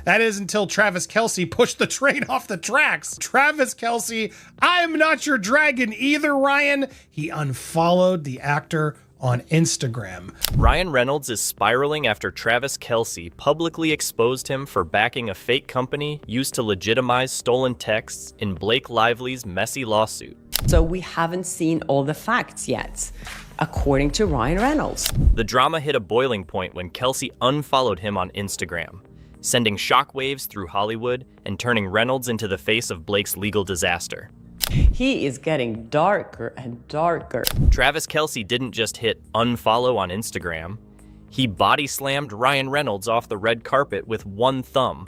That is until Travis Kelce pushed the train off the tracks. Travis Kelce, I am not your dragon either, Ryan. He unfollowed the actor on Instagram. Ryan Reynolds is spiraling after Travis Kelce publicly exposed him for backing a fake company used to legitimize stolen texts in Blake Lively's messy lawsuit. So we haven't seen all the facts yet, according to Ryan Reynolds. The drama hit a boiling point when Kelce unfollowed him on Instagram, sending shockwaves through Hollywood and turning Reynolds into the face of Blake's legal disaster. He is getting darker and darker. Travis Kelce didn't just hit unfollow on Instagram. He body slammed Ryan Reynolds off the red carpet with one thumb.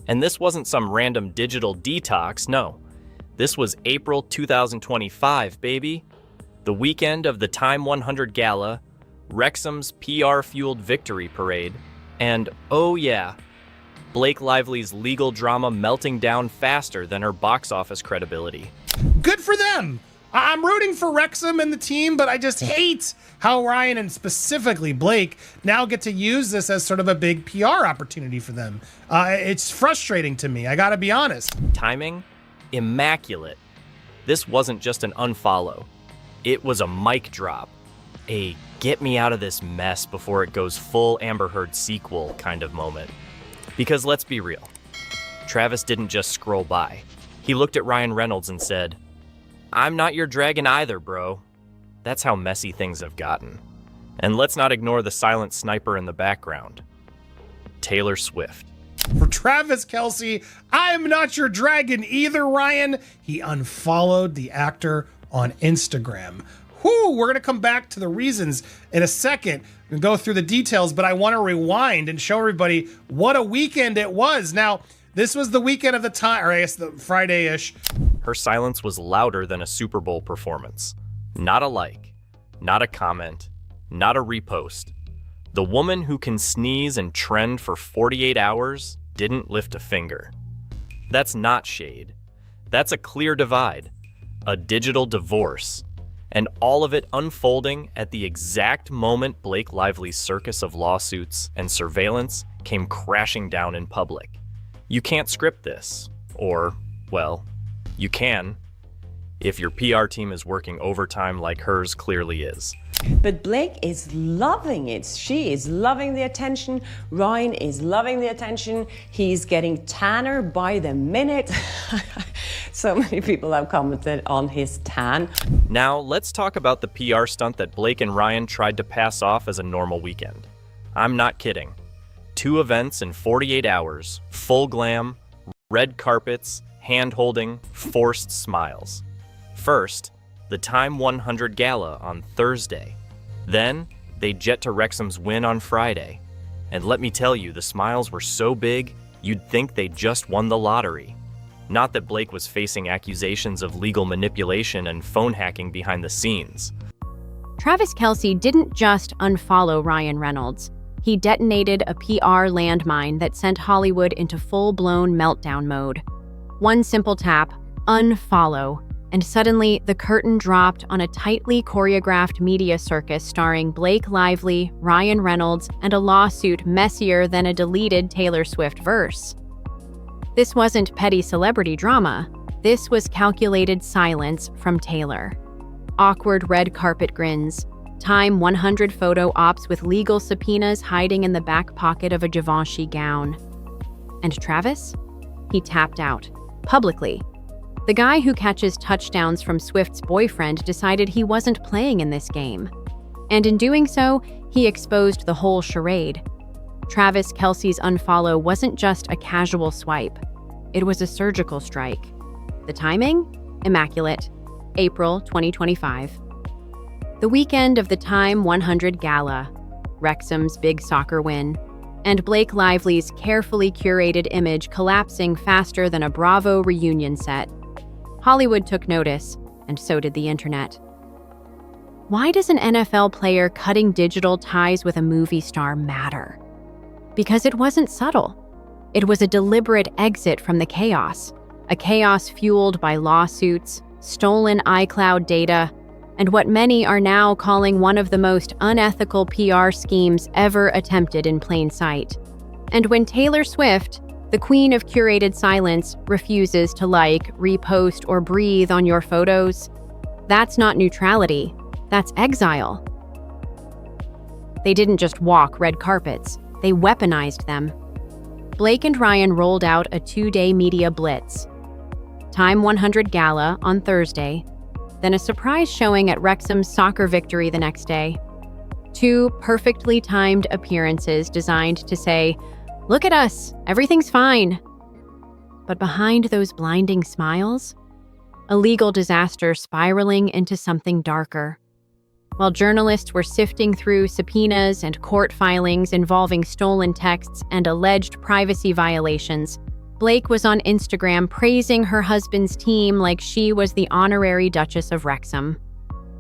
And this wasn't some random digital detox, no. This was April 2025, baby. The weekend of the Time 100 Gala, Wrexham's PR-fueled victory parade, and oh yeah, Blake Lively's legal drama melting down faster than her box office credibility. Good for them. I'm rooting for Wrexham and the team, but I just hate how Ryan and specifically Blake now get to use this as sort of a big PR opportunity for them. It's frustrating to me, I gotta be honest. Timing? Immaculate. This wasn't just an unfollow. It was a mic drop. A get me out of this mess before it goes full Amber Heard sequel kind of moment. Because let's be real, Travis didn't just scroll by. He looked at Ryan Reynolds and said, "I'm not your dragon either, bro." That's how messy things have gotten. And let's not ignore the silent sniper in the background. Taylor Swift. For Travis Kelce, I am not your dragon either, Ryan. He unfollowed the actor on Instagram. We're going to come back to the reasons in a second and go through the details, but I want to rewind and show everybody what a weekend it was. Now, this was the weekend of the time, or I guess the Friday-ish. Her silence was louder than a Super Bowl performance. Not a like, not a comment, not a repost. The woman who can sneeze and trend for 48 hours didn't lift a finger. That's not shade. That's a clear divide, a digital divorce. And all of it unfolding at the exact moment Blake Lively's circus of lawsuits and surveillance came crashing down in public. You can't script this, or, well, you can, if your PR team is working overtime like hers clearly is. But Blake is loving it. She is loving the attention. Ryan is loving the attention. He's getting tanner by the minute. So many people have commented on his tan. Now, let's talk about the PR stunt that Blake and Ryan tried to pass off as a normal weekend. I'm not kidding. 2 events in 48 hours, full glam, red carpets, hand-holding, forced smiles. First, the Time 100 Gala on Thursday. Then, they jet to Wrexham's win on Friday. And let me tell you, the smiles were so big, you'd think they just won the lottery. Not that Blake was facing accusations of legal manipulation and phone hacking behind the scenes. Travis Kelce didn't just unfollow Ryan Reynolds. He detonated a PR landmine that sent Hollywood into full-blown meltdown mode. One simple tap, unfollow, and suddenly the curtain dropped on a tightly choreographed media circus starring Blake Lively, Ryan Reynolds, and a lawsuit messier than a deleted Taylor Swift verse. This wasn't petty celebrity drama. This was calculated silence from Taylor. Awkward red carpet grins, Time 100 photo ops with legal subpoenas hiding in the back pocket of a Givenchy gown. And Travis? He tapped out, publicly. The guy who catches touchdowns from Swift's boyfriend decided he wasn't playing in this game. And in doing so, he exposed the whole charade. Travis Kelce's unfollow wasn't just a casual swipe. It was a surgical strike. The timing? Immaculate. April 2025. The weekend of the Time 100 Gala, Wrexham's big soccer win, and Blake Lively's carefully curated image collapsing faster than a Bravo reunion set. Hollywood took notice, and so did the internet. Why does an NFL player cutting digital ties with a movie star matter? Because it wasn't subtle. It was a deliberate exit from the chaos, a chaos fueled by lawsuits, stolen iCloud data, and what many are now calling one of the most unethical PR schemes ever attempted in plain sight. And when Taylor Swift, The queen of curated silence refuses to like, repost, or breathe on your photos. That's not neutrality. That's exile. They didn't just walk red carpets. They weaponized them. Blake and Ryan rolled out a 2-day media blitz. Time 100 gala on Thursday, then a surprise showing at Wrexham's soccer victory the next day. 2 perfectly timed appearances designed to say, "Look at us, everything's fine." But behind those blinding smiles, a legal disaster spiraling into something darker. While journalists were sifting through subpoenas and court filings involving stolen texts and alleged privacy violations, Blake was on Instagram praising her husband's team like she was the honorary Duchess of Wrexham.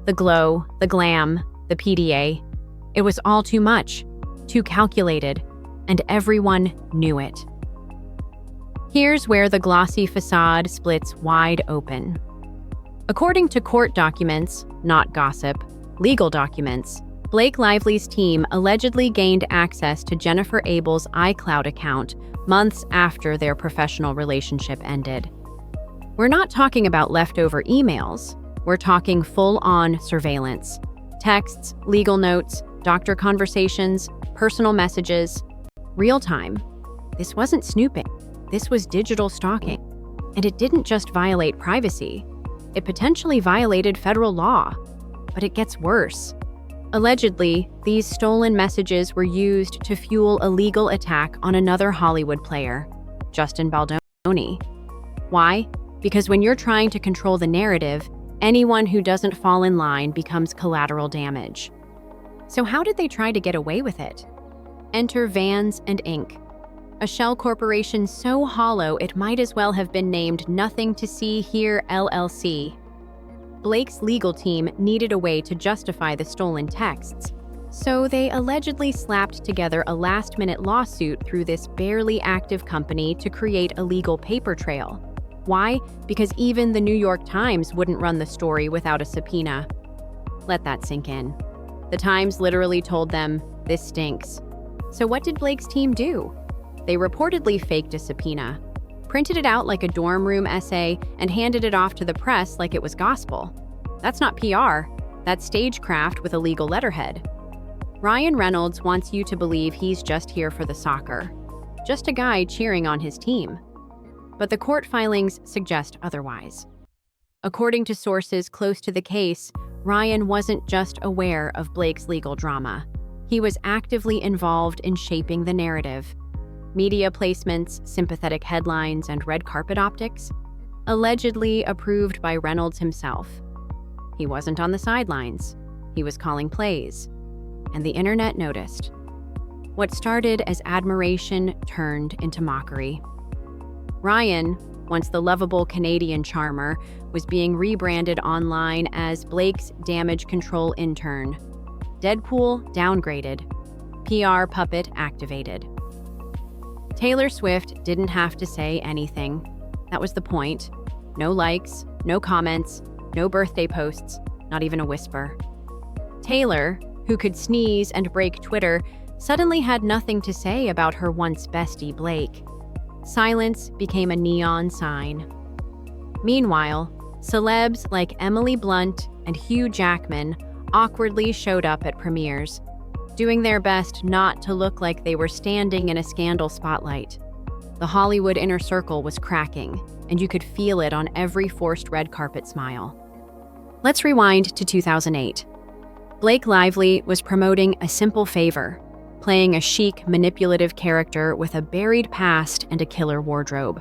The glow, the glam, the PDA. It was all too much, too calculated, and everyone knew it. Here's where the glossy facade splits wide open. According to court documents, not gossip, legal documents, Blake Lively's team allegedly gained access to Jennifer Abel's iCloud account months after their professional relationship ended. We're not talking about leftover emails. We're talking full-on surveillance. Texts, legal notes, doctor conversations, personal messages, real time. This wasn't snooping. This was digital stalking. And it didn't just violate privacy. It potentially violated federal law. But it gets worse. Allegedly, these stolen messages were used to fuel a legal attack on another Hollywood player, Justin Baldoni. Why? Because when you're trying to control the narrative, anyone who doesn't fall in line becomes collateral damage. So how did they try to get away with it? Enter Vans & Inc., a shell corporation so hollow it might as well have been named Nothing to See Here LLC. Blake's legal team needed a way to justify the stolen texts, so they allegedly slapped together a last-minute lawsuit through this barely active company to create a legal paper trail. Why? Because even the New York Times wouldn't run the story without a subpoena. Let that sink in. The Times literally told them, "This stinks." So what did Blake's team do? They reportedly faked a subpoena, printed it out like a dorm room essay, and handed it off to the press like it was gospel. That's not PR, that's stagecraft with a legal letterhead. Ryan Reynolds wants you to believe he's just here for the soccer, just a guy cheering on his team. But the court filings suggest otherwise. According to sources close to the case, Ryan wasn't just aware of Blake's legal drama. He was actively involved in shaping the narrative. Media placements, sympathetic headlines, and red carpet optics, allegedly approved by Reynolds himself. He wasn't on the sidelines. He was calling plays. And the internet noticed. What started as admiration turned into mockery. Ryan, once the lovable Canadian charmer, was being rebranded online as Blake's damage control intern. Deadpool downgraded. PR puppet activated. Taylor Swift didn't have to say anything. That was the point. No likes, no comments, no birthday posts, not even a whisper. Taylor, who could sneeze and break Twitter, suddenly had nothing to say about her once bestie Blake. Silence became a neon sign. Meanwhile, celebs like Emily Blunt and Hugh Jackman awkwardly showed up at premieres, doing their best not to look like they were standing in a scandal spotlight. The Hollywood inner circle was cracking, and you could feel it on every forced red carpet smile. Let's rewind to 2008. Blake Lively was promoting A Simple Favor, playing a chic, manipulative character with a buried past and a killer wardrobe.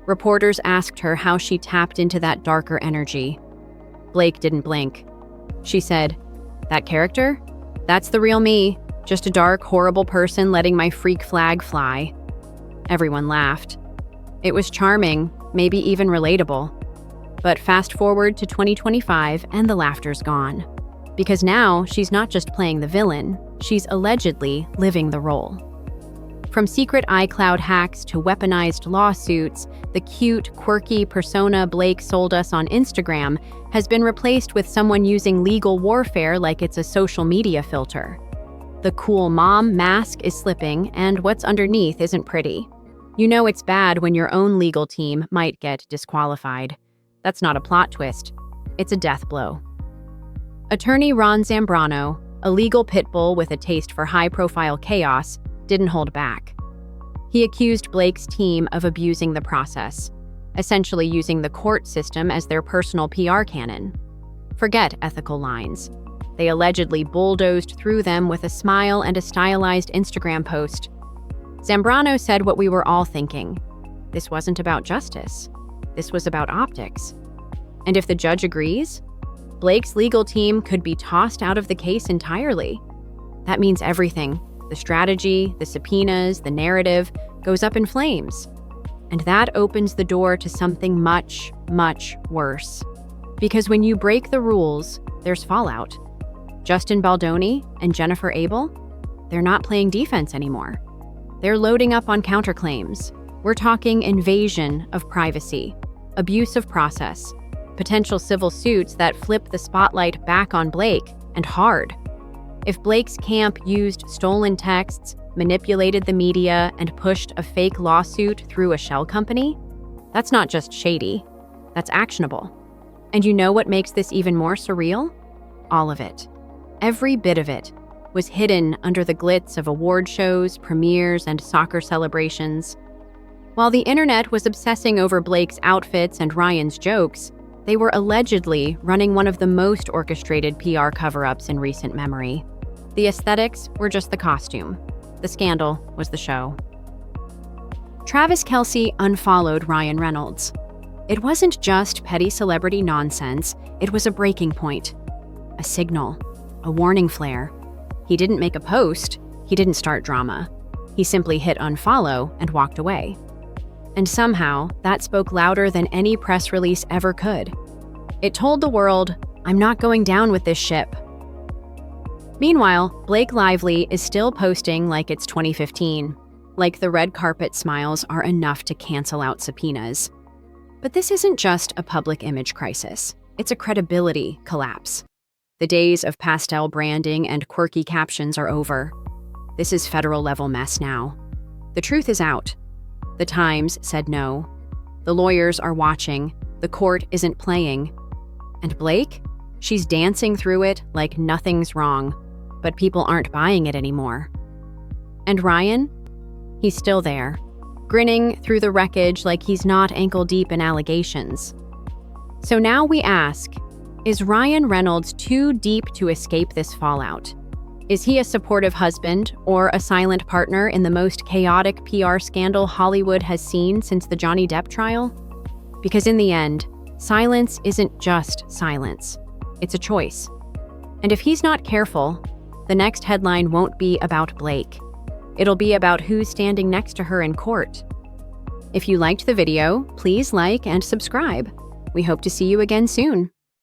Reporters asked her how she tapped into that darker energy. Blake didn't blink. She said, "That character? That's the real me, just a dark, horrible person letting my freak flag fly." Everyone laughed. It was charming, maybe even relatable. But fast forward to 2025 and the laughter's gone. Because now she's not just playing the villain, she's allegedly living the role. From secret iCloud hacks to weaponized lawsuits, the cute, quirky persona Blake sold us on Instagram has been replaced with someone using legal warfare like it's a social media filter. The cool mom mask is slipping, and what's underneath isn't pretty. You know it's bad when your own legal team might get disqualified. That's not a plot twist. It's a death blow. Attorney Ron Zambrano, a legal pit bull with a taste for high-profile chaos, didn't hold back. He accused Blake's team of abusing the process, essentially using the court system as their personal PR cannon. Forget ethical lines. They allegedly bulldozed through them with a smile and a stylized Instagram post. Zambrano said what we were all thinking. This wasn't about justice. This was about optics. And if the judge agrees, Blake's legal team could be tossed out of the case entirely. That means everything. The strategy, the subpoenas, the narrative goes up in flames. And that opens the door to something much, much worse. Because when you break the rules, there's fallout. Justin Baldoni and Jennifer Abel, they're not playing defense anymore. They're loading up on counterclaims. We're talking invasion of privacy, abuse of process, potential civil suits that flip the spotlight back on Blake, and hard. If Blake's camp used stolen texts, manipulated the media, and pushed a fake lawsuit through a shell company, that's not just shady, that's actionable. And you know what makes this even more surreal? All of it. Every bit of it was hidden under the glitz of award shows, premieres, and soccer celebrations. While the internet was obsessing over Blake's outfits and Ryan's jokes, they were allegedly running one of the most orchestrated PR cover-ups in recent memory. The aesthetics were just the costume. The scandal was the show. Travis Kelce unfollowed Ryan Reynolds. It wasn't just petty celebrity nonsense, it was a breaking point. A signal. A warning flare. He didn't make a post, he didn't start drama. He simply hit unfollow and walked away. And somehow, that spoke louder than any press release ever could. It told the world, I'm not going down with this ship. Meanwhile, Blake Lively is still posting like it's 2015, like the red carpet smiles are enough to cancel out subpoenas. But this isn't just a public image crisis, it's a credibility collapse. The days of pastel branding and quirky captions are over. This is federal-level mess now. The truth is out. The Times said no. The lawyers are watching. The court isn't playing. And Blake? She's dancing through it like nothing's wrong, but people aren't buying it anymore. And Ryan? He's still there, grinning through the wreckage like he's not ankle-deep in allegations. So now we ask, is Ryan Reynolds too deep to escape this fallout? Is he a supportive husband or a silent partner in the most chaotic PR scandal Hollywood has seen since the Johnny Depp trial? Because in the end, silence isn't just silence. It's a choice. And if he's not careful, the next headline won't be about Blake. It'll be about who's standing next to her in court. If you liked the video, please like and subscribe. We hope to see you again soon.